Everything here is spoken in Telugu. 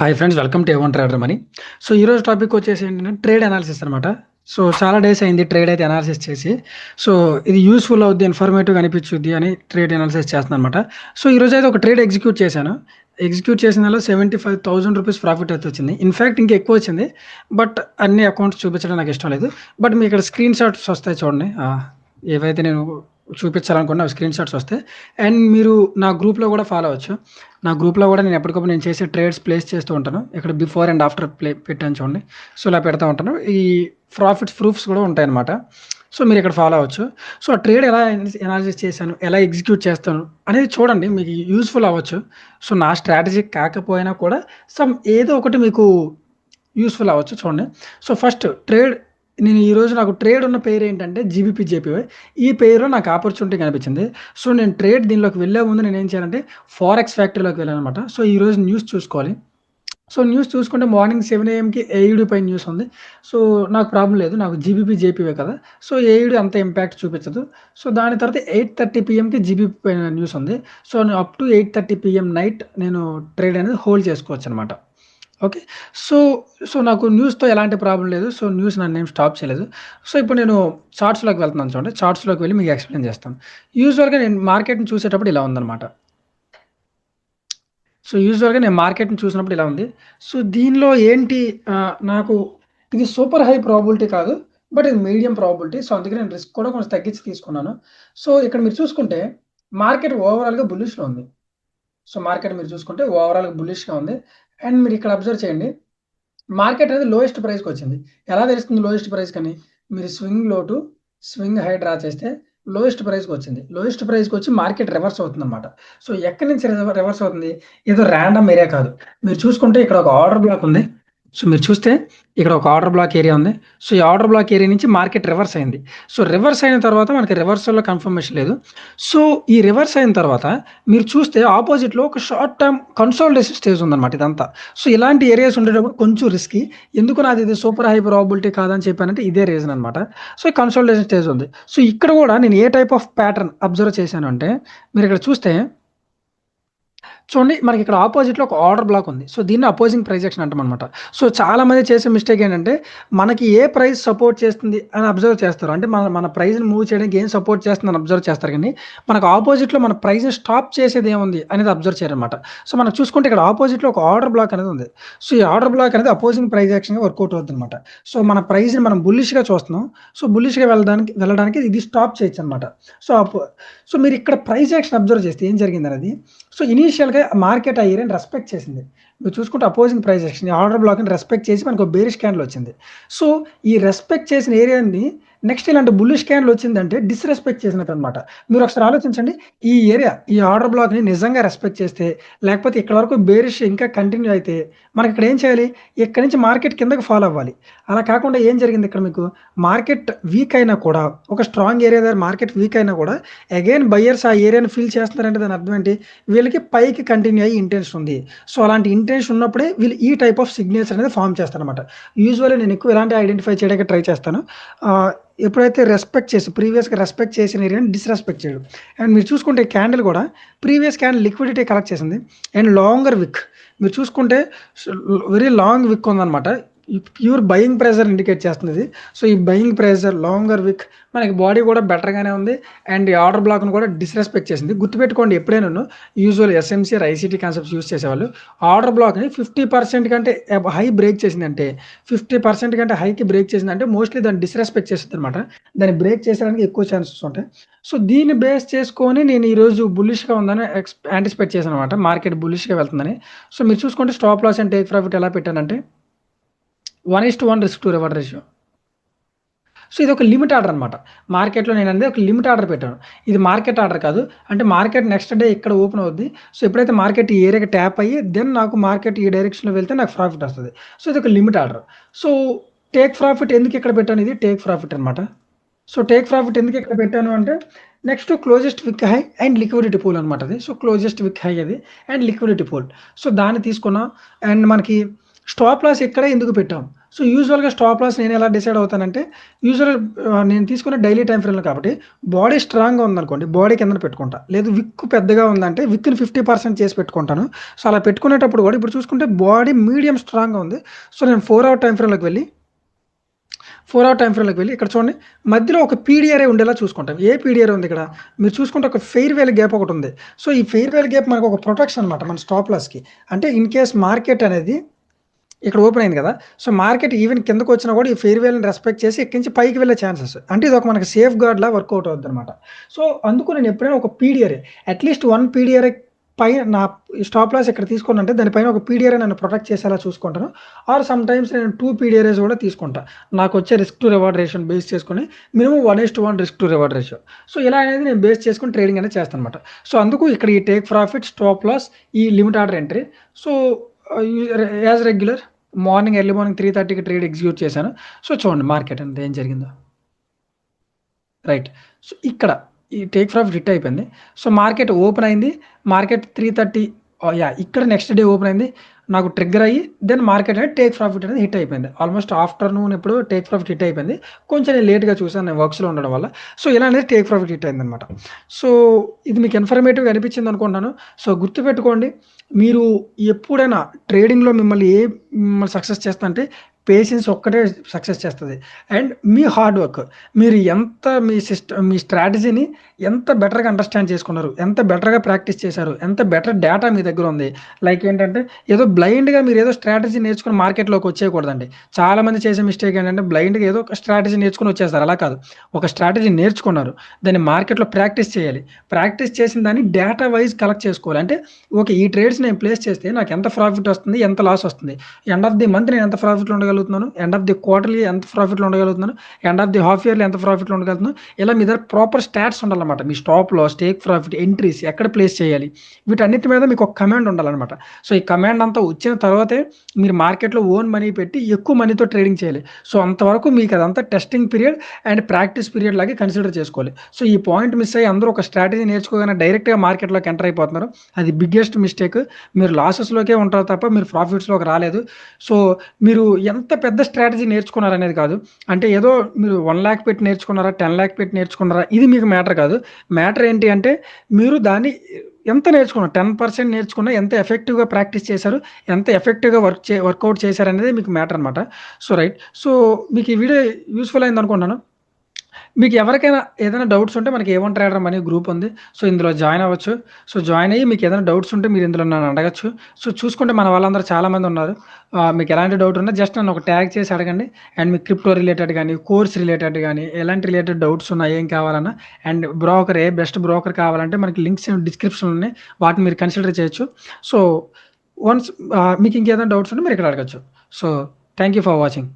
Hi friends, welcome to A one trader money. So ఈరోజు టాపిక్ వచ్చేసి ఏంటంటే ట్రేడ్ అనాలిసిస్ అనమాట. సో చాలా డేస్ అయింది ట్రేడ్ అయితే అనాలిసిస్ చేసి. సో ఇది యూస్ఫుల్ అవుద్ది, ఇన్ఫర్మేటివ్గా అనిపించుద్ది అని ట్రేడ్ అనాలిసిస్ చేస్తున్నాను అనమాట. సో ఈరోజు అయితే ఒక ట్రేడ్ ఎగ్జిక్యూట్ చేశాను. ఎగ్జిక్యూట్ చేసిన దానిలో 75,000 రూపీస్ ప్రాఫిట్ అయితే వచ్చింది. ఇన్ఫ్యాక్ట్ ఇంకా ఎక్కువ వచ్చింది, బట్ అన్ని అకౌంట్స్ చూపించడం నాకు ఇష్టం లేదు. బట్ మీ ఇక్కడ స్క్రీన్ షాట్స్ వస్తాయి చూడండి. ఏవైతే నేను చూపించాలనుకున్న స్క్రీన్ షాట్స్ వస్తాయి. అండ్ మీరు నా గ్రూప్లో కూడా ఫాలో అవ్వచ్చు. నా గ్రూప్లో కూడా నేను ఎప్పటికప్పుడు నేను చేసే ట్రేడ్స్ ప్లేస్ చేస్తూ ఉంటాను. ఇక్కడ బిఫోర్ అండ్ ఆఫ్టర్ పెట్టాను చూడండి. సో ఇలా పెడతా ఉంటాను. ఈ ప్రాఫిట్స్ ప్రూఫ్స్ కూడా ఉంటాయన్నమాట. సో మీరు ఇక్కడ ఫాలో అవ్వచ్చు. సో ఆ ట్రేడ్ ఎలా అనాలిసిస్ చేశాను, ఎలా ఎగ్జిక్యూట్ చేస్తాను అనేది చూడండి, మీకు యూస్ఫుల్ అవ్వచ్చు. సో నా స్ట్రాటజీ కాకపోయినా కూడా ఏదో ఒకటి మీకు యూస్ఫుల్ అవ్వచ్చు. చూడండి. సో ఫస్ట్ ట్రేడ్, నేను ఈరోజు నాకు ట్రేడ్ ఉన్న పేరు ఏంటంటే జీబీపీజేపీవై. ఈ పేరులో నాకు ఆపర్చునిటీ కనిపించింది. సో నేను ట్రేడ్ దీనిలోకి వెళ్ళే ముందు నేను ఏం చేయాలంటే ఫారెక్స్ ఫ్యాక్టరీలోకి వెళ్ళాను అనమాట. సో ఈరోజు న్యూస్ చూసుకోవాలి. సో న్యూస్ చూసుకుంటే మార్నింగ్ 7 AM ఏయుడి పై న్యూస్ ఉంది. సో నాకు ప్రాబ్లం లేదు, నాకు జీబీపీజేపీవై కదా. సో ఏయుడి అంత ఇంపాక్ట్ చూపించదు. సో దాని తర్వాత 8:30 PM జీబీపీ పై న్యూస్ ఉంది. So up to 8:30 PM night నేను ట్రేడ్ అనేది హోల్డ్ చేసుకోవచ్చు అనమాట. ఓకే. సో సో నాకు న్యూస్‌తో ఎలాంటి ప్రాబ్లం లేదు. సో న్యూస్ నన్నేం స్టాప్ చేయలేదు. సో ఇప్పుడు నేను చార్ట్స్‌లోకి వెళ్తున్నాను చూడండి. చార్ట్స్‌లోకి వెళ్ళి మీకు ఎక్స్‌ప్లెయిన్ చేస్తాను. యూజువల్‌గా నేను మార్కెట్‌ని చూసేటప్పుడు ఇలా ఉందనమాట. సో యూజువల్‌గా నేను మార్కెట్‌ని చూసినప్పుడు ఇలా ఉంది. సో దీనిలో ఏంటి, నాకు ఇది సూపర్ హై ప్రాబబిలిటీ కాదు, బట్ ఇది మీడియం ప్రాబబిలిటీ. సో అందుకే నేను రిస్క్ కూడా కొంచెం తగ్గించి తీసుకున్నాను. సో ఇక్కడ మీరు చూసుకుంటే మార్కెట్ ఓవరాల్‌గా బుల్లిష్‌లో ఉంది. సో మార్కెట్ మీరు చూసుకుంటే ఓవరాల్‌గా బుల్లిష్‌గా ఉంది. అండ్ మీరు ఇక్కడ అబ్జర్వ్ చేయండి, మార్కెట్ అనేది లోయెస్ట్ ప్రైస్‌కి వచ్చింది. ఎలా తెలుస్తుంది లోయెస్ట్ ప్రైస్ కని? మీరు స్వింగ్ లో టు స్వింగ్ హై డ్రా చేస్తే లోయెస్ట్ ప్రైస్‌కి వచ్చింది. లోయెస్ట్ ప్రైస్‌కి వచ్చి మార్కెట్ రివర్స్ అవుతుందన్నమాట. సో ఎక్కడి నుంచి రివర్స్ అవుతుంది? ఏదో రాండమ్ ఏరియా కాదు. మీరు చూసుకుంటే ఇక్కడ ఒక ఆర్డర్ బ్లాక్ ఉంది. సో మీరు చూస్తే ఇక్కడ ఒక ఆర్డర్ బ్లాక్ ఏరియా ఉంది. సో ఈ ఆర్డర్ బ్లాక్ ఏరియా నుంచి మార్కెట్ రివర్స్ అయింది. సో రివర్స్ అయిన తర్వాత మనకి రివర్సల్‌లో కన్ఫర్మేషన్ లేదు. సో ఈ రివర్స్ అయిన తర్వాత మీరు చూస్తే ఆపోజిట్‌లో ఒక షార్ట్ టర్మ్ కన్సాలిడేషన్ స్టేజ్ ఉందన్నమాట ఇదంతా. సో ఇలాంటి ఏరియాస్ ఉండేటప్పుడు కొంచెం రిస్కీ. ఎందుకు నాది ఇది సూపర్ హై ప్రాబబిలిటీ కాదని చెప్పానంటే ఇదే రీజన్ అనమాట. సో ఈ కన్సాలిడేషన్ స్టేజ్ ఉంది. సో ఇక్కడ కూడా నేను ఏ టైప్ ఆఫ్ ప్యాటర్న్ అబ్జర్వ్ చేశాను అంటే, మీరు ఇక్కడ చూస్తే చూడండి, మనకి ఇక్కడ ఆపోజిట్‌లో ఒక ఆర్డర్ బ్లాక్ ఉంది. సో దీన్ని అపోజింగ్ ప్రైస్ యాక్షన్ అంటామనమాట. సో చాలామంది చేసే మిస్టేక్ ఏంటంటే, మనకి ఏ ప్రైస్ సపోర్ట్ చేస్తుంది అని అబ్జర్వ్ చేస్తారు. అంటే మన మన ప్రైస్‌ని మూవ్ చేయడానికి ఏం సపోర్ట్ చేస్తుందని అబ్జర్వ్ చేస్తారు కానీ, మనకు ఆపోజిట్‌లో మన ప్రైస్‌ని స్టాప్ చేసేది ఏముంది అనేది అబ్జర్వ్ చేయరనమాట. సో మనం చూసుకుంటే ఇక్కడ ఆపోజిట్‌లో ఒక ఆర్డర్ బ్లాక్ అనేది ఉంది. సో ఈ ఆర్డర్ బ్లాక్ అనేది అపోజింగ్ ప్రైస్ యాక్షన్‌గా వర్కౌట్ అవుతుందనమాట. సో మన ప్రైస్‌ని మనం బుల్లిష్‌గా చూస్తున్నాం. సో బుల్లిష్‌గా వెళ్ళడానికి ఇది స్టాప్ చేయొచ్చనమాట. సో మీరు ఇక్కడ ప్రైస్ యాక్షన్ అబ్జర్వ్ చేస్తే ఏం జరిగిందనేది, సో ఇనీషియల్‌గా మార్కెట్ ఆ ఏరియాని రెస్పెక్ట్ చేసింది. మీరు చూసుకుంటే అపోజింగ్ ప్రైస్ యాక్షన్ ఆర్డర్ బ్లాక్‌ని రెస్పెక్ట్ చేసి మనకు బేరిష్ క్యాండిల్ వచ్చింది. సో ఈ రెస్పెక్ట్ చేసిన ఏరియాని నెక్స్ట్ ఇలాంటి బుల్లిష్ క్యాండిల్ వచ్చిందంటే డిస్‌రెస్పెక్ట్ చేసినట్టనమాట. మీరు ఒకసారి ఆలోచించండి. ఈ ఏరియా, ఈ ఆర్డర్ బ్లాక్‌ని నిజంగా రెస్పెక్ట్ చేస్తే, లేకపోతే ఇక్కడి వరకు బేరిష్ ఇంకా కంటిన్యూ అయితే, మనకి ఇక్కడ ఏం చేయాలి? ఇక్కడి నుంచి మార్కెట్ కిందకి ఫాలో అవ్వాలి. అలా కాకుండా ఏం జరిగింది ఇక్కడ మీకు? మార్కెట్ వీక్ అయినా కూడా, ఒక స్ట్రాంగ్ ఏరియా దగ్గర మార్కెట్ వీక్ అయినా కూడా అగైన్ బయర్స్ ఆ ఏరియాని ఫిల్ చేస్తున్నారంటే దాని అర్థం ఏంటి? వీళ్ళకి పైకి కంటిన్యూ అయ్యి ఇంటెన్షన్ ఉంది. సో అలాంటి ఇంటెన్షన్ ఉన్నప్పుడే వీళ్ళు ఈ టైప్ ఆఫ్ సిగ్నల్స్ అనేది ఫార్మ్ చేస్తారనమాట. యూజువల్లీ నేను ఎక్కువ ఇలాంటి ఐడెంటిఫై చేయడానికి ట్రై చేస్తాను. ఎప్పుడైతే ప్రీవియస్‌గా రెస్పెక్ట్ చేసిన ఏరియాని డిస్‌రెస్పెక్ట్ చేయడం. అండ్ మీరు చూసుకుంటే క్యాండిల్ కూడా ప్రీవియస్ క్యాండిల్ లిక్విడిటీ కలెక్ట్ చేసింది. అండ్ లాంగర్ విక్ మీరు చూసుకుంటే వెరీ లాంగ్ విక్ ఉందన్నమాట. ఈ ప్యూర్ బయింగ్ ప్రెజర్ ఇండికేట్ చేస్తుంది ఇది. సో ఈ బయింగ్ ప్రెజర్ లాంగర్ విక్ మనకి బాడీ కూడా బెటర్‌గానే ఉంది. అండ్ ఈ ఆర్డర్ బ్లాక్‌ను కూడా డిస్‌రెస్పెక్ట్ చేసింది. గుర్తుపెట్టుకోండి, ఎప్పుడైనాను usual SMC or ICT concepts use చేసేవాళ్ళు ఆర్డర్ బ్లాక్‌ని 50% కంటే హై బ్రేక్ చేసిందంటే, 50% కంటే హైకి బ్రేక్ చేసిందంటే మోస్ట్‌లీ దాన్ని డిస్‌రెస్పెక్ట్ చేసిద్దనమాట. దాన్ని బ్రేక్ చేసేయడానికి ఎక్కువ ఛాన్సెస్ ఉంటాయి. సో దీన్ని బేస్ చేసుకొని నేను ఈరోజు బుల్లిష్‌గా ఉందని యాంటిసిపేట్ చేశాననమాట. మార్కెట్ బుల్లిష్‌గా వెళ్తుందని. సో మీరు చూసుకుంటే stop loss and take profit ఎలా పెట్టానంటే 1:1 risk to reward ratio. So ఇది ఒక లిమిట్ ఆర్డర్ అనమాట. మార్కెట్‌లో నేను అనేది ఒక లిమిట్ ఆర్డర్ పెట్టాను. ఇది మార్కెట్ ఆర్డర్ కాదు. అంటే మార్కెట్ నెక్స్ట్ డే ఇక్కడ ఓపెన్ అవుద్ది. సో ఎప్పుడైతే మార్కెట్ ఈ ఏరియాకి ట్యాప్ అయ్యి దెన్ నాకు మార్కెట్ ఈ డైరెక్షన్‌లో వెళ్తే నాకు ప్రాఫిట్ వస్తది. సో ఇది ఒక limit order. So take profit ఎందుకు ఇక్కడ పెట్టాను? ఇది టేక్ ప్రాఫిట్ అనమాట. సో టేక్ ప్రాఫిట్ ఎందుకు ఇక్కడ పెట్టాను అంటే, నెక్స్ట్ క్లోజెస్ట్ విక్ హై అండ్ లిక్విడిటీ పూల్ అనమాట అది. సో క్లోజెస్ట్ విక్ హై అది అండ్ లిక్విడిటీ పూల్. సో దాన్ని తీసుకున్నాం. అండ్ మనకి స్టాప్ లాస్ ఇక్కడే ఎందుకు పెట్టాం? సో యూజువల్‌గా స్టాప్ లాస్ నేను ఎలా డిసైడ్ అవుతానంటే, నేను తీసుకున్న డైలీ టైమ్ ఫ్రేమ్‌లో కాబట్టి బాడీ స్ట్రాంగ్‌గా ఉందనుకోండి, బాడీ కిందన పెట్టుకుంటా. లేదు విక్ పెద్దగా ఉందంటే విక్‌ని 50% చేసి పెట్టుకుంటాను. సో, అలా పెట్టుకునేటప్పుడు కూడా ఇప్పుడు చూసుకుంటే బాడీ మీడియం స్ట్రాంగ్‌గా ఉంది. సో, నేను 4 అవర్ టైమ్ ఫ్రేమ్‌లోకి వెళ్ళి 4 అవర్ టైమ్ ఫ్రేమ్‌లోకి వెళ్ళి ఇక్కడ చూడండి మధ్యలో ఒక పీడిఆర్ఏ ఉండేలా చూసుకుంటాం. ఏ పీడిఆర్ఏ ఉంది ఇక్కడ? మీరు చూసుకుంటే ఒక ఫెయిర్‌వేల్ గ్యాప్ ఒకటుంది. సో, ఈ ఫెయిర్‌వేల్ గ్యాప్ మనకు ఒక ప్రొటెక్షన్ అనమాట మన స్టాప్ లాస్‌కి. అంటే ఇన్ కేస్ మార్కెట్ అనేది ఇక్కడ ఓపెన్ అయింది కదా! సో, మార్కెట్ ఈవెన్ కిందకొచ్చినా కూడా ఈ ఫెయిర్‌వేల్‌ని రెస్పెక్ట్ చేసి ఇక్కడి నుంచి పైకి వెళ్ళే ఛాన్సెస్. అంటే ఇది ఒక మనకి సేఫ్ గార్డ్‌లా వర్కౌట్ అవుద్దనమాట. సో, అందుకు నేను ఎప్పుడైనా ఒక పీడిఆర్ఏ అట్‌లీస్ట్ 1 పీడిఆర్ఏ పైన నా స్టాప్ లాస్ ఇక్కడ తీసుకున్నానంటే దానిపైన ఒక పీడిఆర్ఏ నన్ను ప్రొటెక్ట్ చేసేలా చూసుకుంటాను. ఆర్ సమ్‌టైమ్స్ నేను 2 పీడిఆర్ఏస్ కూడా తీసుకుంటా. నాకొచ్చే రిస్క్ టు రివార్డ్ రేషియోని బేస్ చేసుకొని minimum 1:1 risk to reward ratio. So, ఇలా అనేది నేను బేస్ చేసుకొని ట్రేడింగ్ అనేది చేస్తాననమాట. సో, అందుకు ఇక్కడ ఈ టేక్ ప్రాఫిట్, స్టాప్ లాస్, ఈ limit order entry. So, as regular early morning 3:30కి ట్రేడ్ ఎగ్జిక్యూట్ చేశాను. సో, చూడండి మార్కెట్ అంతా ఏం జరిగిందో. రైట్. సో, ఇక్కడ ఈ టేక్ ప్రాఫిట్ హిట్ అయిపోయింది. సో, మార్కెట్ ఓపెన్ అయింది. మార్కెట్ 3:30 ఇక్కడ నెక్స్ట్ డే ఓపెన్ అయింది. నాకు ట్రిగ్గర్ అయ్యి దెన్ మార్కెట్ అనేది టేక్ ప్రాఫిట్ అనేది హిట్ అయిపోయింది. ఆల్మోస్ట్ ఆఫ్టర్‌నూన్ ఎప్పుడో టేక్ ప్రాఫిట్ హిట్ అయిపోయింది. కొంచెం నేను లేట్‌గా చూసాను నేను వర్క్స్‌లో ఉండడం వల్ల. సో, ఇలా అనేది టేక్ ప్రాఫిట్ హిట్ అయిందనమాట. సో, ఇది మీకు ఇన్ఫర్మేటివ్‌గా అనిపించింది అనుకుంటున్నాను. సో, గుర్తుపెట్టుకోండి మీరు ఎప్పుడైనా ట్రేడింగ్‌లో మిమ్మల్ని సక్సెస్ చేస్తా అంటే పేషెన్స్ ఒక్కటే సక్సెస్ చేస్తది. And me hard work. మీరు ఎంత మీ స్ట్రాటజీని ఎంత బెటర్‌గా అండర్‌స్టాండ్ చేసుకున్నారు, ఎంత బెటర్‌గా ప్రాక్టీస్ చేశారు, ఎంత బెటర్ డేటా మీ దగ్గర ఉంది. లైక్ ఏంటంటే ఏదో బ్లైండ్‌గా మీరు ఏదో స్ట్రాటజీ నేర్చుకొని మార్కెట్‌లోకి వచ్చేయకూడదండి. చాలామంది చేసే మిస్టేక్ ఏంటంటే బ్లైండ్‌గా ఏదో ఒక స్ట్రాటజీ నేర్చుకొని వచ్చేస్తారు. అలా కాదు. ఒక స్ట్రాటజీ నేర్చుకున్నారు. దాన్ని మార్కెట్‌లో ప్రాక్టీస్ చేయాలి. ప్రాక్టీస్ చేసిన దాన్ని డేటా వైస్ కలెక్ట్ చేసుకోవాలి. అంటే ఓకే. ఈ ట్రేడ్స్ నేను ప్లేస్ చేస్తే నాకు ఎంత ప్రాఫిట్ వస్తుంది, ఎంత లాస్ వస్తుంది. ఎండ్ ఆఫ్ ది మంత్ నేను ఎంత ప్రాఫిట్‌లో ఉండగలుగుతున్నాను, ఎండ్ ఆఫ్ ది క్వార్టర్లీ ఎంత ప్రాఫిట్‌లో ఉండగలుగుతున్నాను, end of the half yearly ఎంత ప్రాఫిట్‌లో ఉండగలుగుతున్నాను. ఇలా మీ దగ్గర ప్రాపర్ స్టాట్స్ ఉండాలన్నమాట. మీ stop loss, take profit, entries ఎక్కడ ప్లేస్ చేయాలి, వీటన్నిటి మీద మీకు ఒక కమాండ్ ఉండాలన్నమాట. సో, ఈ కమాండ్ అంతా వచ్చిన తర్వాతే మీరు మార్కెట్‌లో ఓన్ మనీ పెట్టి ఎక్కువ మనీతో ట్రేడింగ్ చేయాలి. సో, అంతవరకు మీకు అదంతా testing period and practice period లాగే కన్సిడర్ చేసుకోవాలి. సో, ఈ పాయింట్ మిస్ అయ్యి అందరూ ఒక స్ట్రాటజీ నేర్చుకోగానే డైరెక్ట్‌గా మార్కెట్‌లోకి ఎంటర్ అయిపోతున్నారు. అది బిగ్గెస్ట్ మిస్టేక్. మీరు లాసెస్‌లోకే ఉంటారు తప్ప మీరు ప్రాఫిట్స్‌లోకి రాలేదు. సో, మీరు ఎంత పెద్ద స్ట్రాటజీ నేర్చుకున్నారనేది కాదు. అంటే ఏదో మీరు 1,00,000 పెట్టి నేర్చుకున్నారా, 10,00,000 పెట్టి నేర్చుకున్నారా, ఇది మీకు మ్యాటర్ కాదు. మ్యాటర్ ఏంటి అంటే మీరు దాన్ని ఎంత నేర్చుకున్నారు, 10% నేర్చుకున్నా ఎంత ఎఫెక్టివ్‌గా ప్రాక్టీస్ చేశారు, ఎంత ఎఫెక్టివ్‌గా వర్కౌట్ చేశారనేది మీకు మ్యాటర్ అనమాట. So, right. సో, మీకు ఈ వీడియో యూజ్‌ఫుల్ అయిందనుకుంటున్నాను. మీకు ఎవరికైనా ఏదైనా డౌట్స్ ఉంటే మనకి A1 ట్రేడర్ అనే గ్రూప్ ఉంది. సో, ఇందులో జాయిన్ అవ్వచ్చు. సో, జాయిన్ అయ్యి మీకు ఏదైనా డౌట్స్ ఉంటే మీరు ఇందులో నన్ను అడగచ్చు. సో, చూసుకుంటే మన వాళ్ళందరూ చాలామంది ఉన్నారు. మీకు ఎలాంటి డౌట్ ఉన్నా జస్ట్ నన్ను ఒక ట్యాగ్ చేసి అడగండి. అండ్ మీకు క్రిప్టో రిలేటెడ్ గానీ, కోర్స్ రిలేటెడ్ గానీ, ఎలాంటి రిలేటెడ్ డౌట్స్ ఉన్నా, ఏం కావాలన్నా అండ్ బెస్ట్ బ్రోకర్ కావాలంటే మనకి లింక్స్ డిస్క్రిప్షన్‌లో ఉన్నాయి. వాటిని మీరు కన్సిడర్ చేయొచ్చు. సో, వన్స్ మీకు ఇంకేదైనా డౌట్స్ ఉంటే మీరు ఇక్కడ అడగచ్చు. So, thank you for watching.